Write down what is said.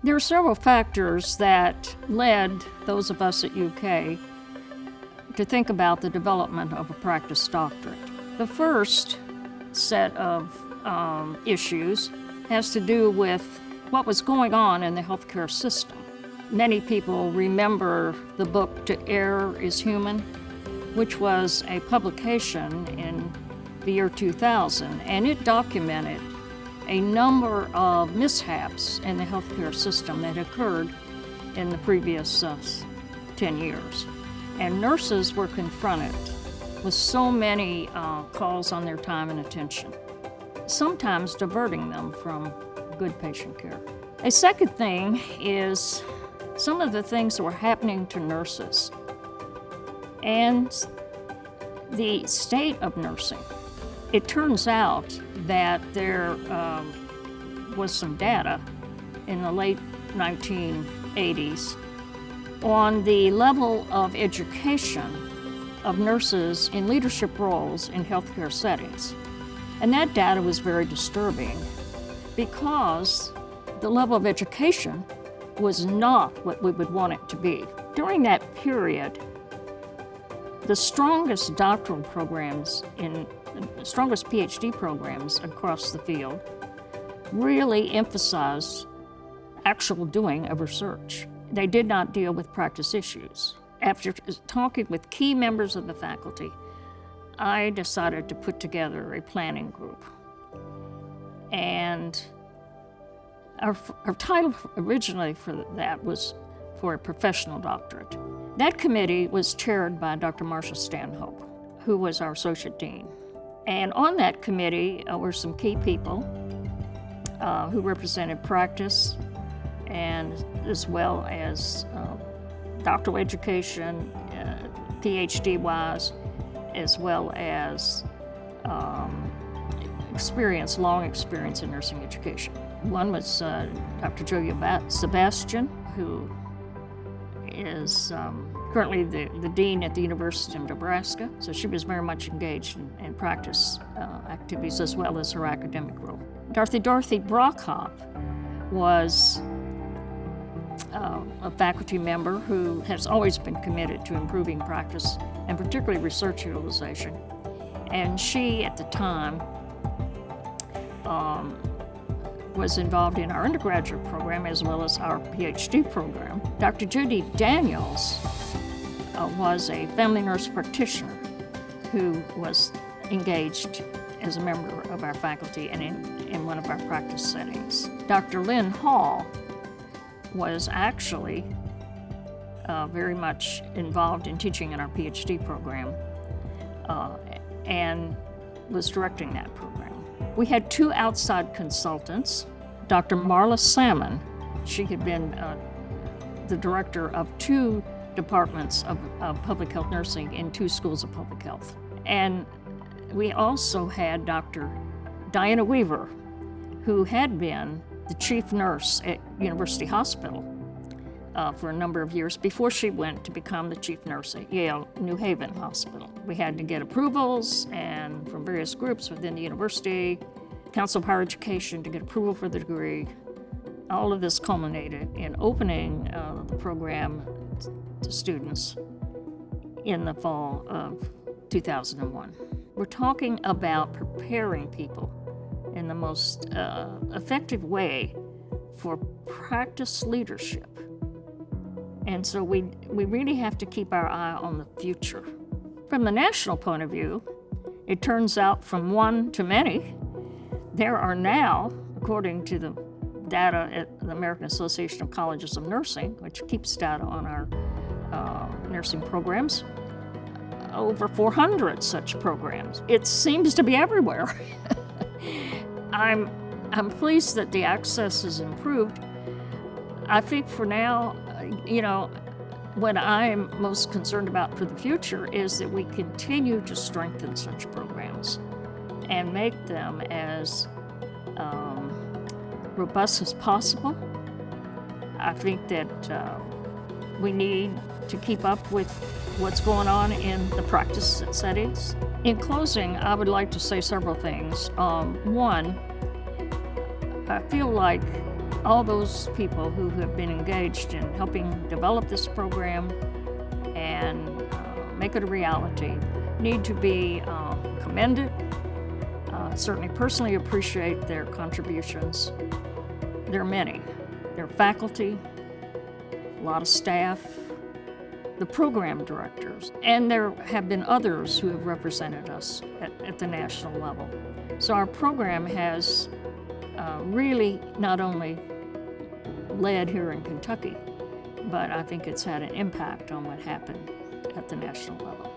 There are several factors that led those of us at UK to think about the development of a practice doctorate. The first set of issues has to do with what was going on in the healthcare system. Many people remember the book To Err is Human, which was a publication in the year 2000, and it documented a number of mishaps in the healthcare system that occurred in the previous 10 years. And nurses were confronted with so many calls on their time and attention, sometimes diverting them from good patient care. A second thing is some of the things that were happening to nurses and the state of nursing. It turns out that there was some data in the late 1980s on the level of education of nurses in leadership roles in healthcare settings. And that data was very disturbing because the level of education was not what we would want it to be. During that period, the strongest doctoral programs the strongest PhD programs across the field really emphasized actual doing of research. They did not deal with practice issues. After talking with key members of the faculty, I decided to put together a planning group. And our title originally for that was for a professional doctorate. That committee was chaired by Dr. Marcia Stanhope, who was our associate dean. And on that committee were some key people who represented practice and as well as doctoral education, PhD-wise, as well as long experience in nursing education. One was Dr. Julia Sebastian, who is currently the dean at the University of Nebraska, so she was very much engaged in practice activities as well as her academic role. Dorothy Brockhop was a faculty member who has always been committed to improving practice and particularly research utilization. And she, at the time, was involved in our undergraduate program as well as our PhD program. Dr. Judy Daniels was a family nurse practitioner who was engaged as a member of our faculty and in one of our practice settings. Dr. Lynn Hall was actually very much involved in teaching in our PhD program and was directing that program. We had two outside consultants, Dr. Marla Salmon. She had been the director of two departments of public health nursing in two schools of public health. And we also had Dr. Diana Weaver, who had been the chief nurse at University Hospital for a number of years before she went to become the chief nurse at Yale New Haven Hospital. We had to get approvals and from various groups within the university, Council of Higher Education to get approval for the degree. All of this culminated in opening the program to students in the fall of 2001. We're talking about preparing people in the most effective way for practice leadership. And so we really have to keep our eye on the future. From the national point of view, it turns out from one to many, there are now, according to the data at the American Association of Colleges of Nursing, which keeps data on our nursing programs, over 400 such programs. It seems to be everywhere. I'm pleased that the access is improved. I think for now, what I'm most concerned about for the future is that we continue to strengthen such programs and make them as robust as possible. I think that we need to keep up with what's going on in the practice settings. In closing, I would like to say several things. One, I feel like all those people who have been engaged in helping develop this program and make it a reality need to be commended. Certainly personally appreciate their contributions. There are many. There are faculty, a lot of staff, the program directors, and there have been others who have represented us at the national level. So our program has really not only led here in Kentucky, but I think it's had an impact on what happened at the national level.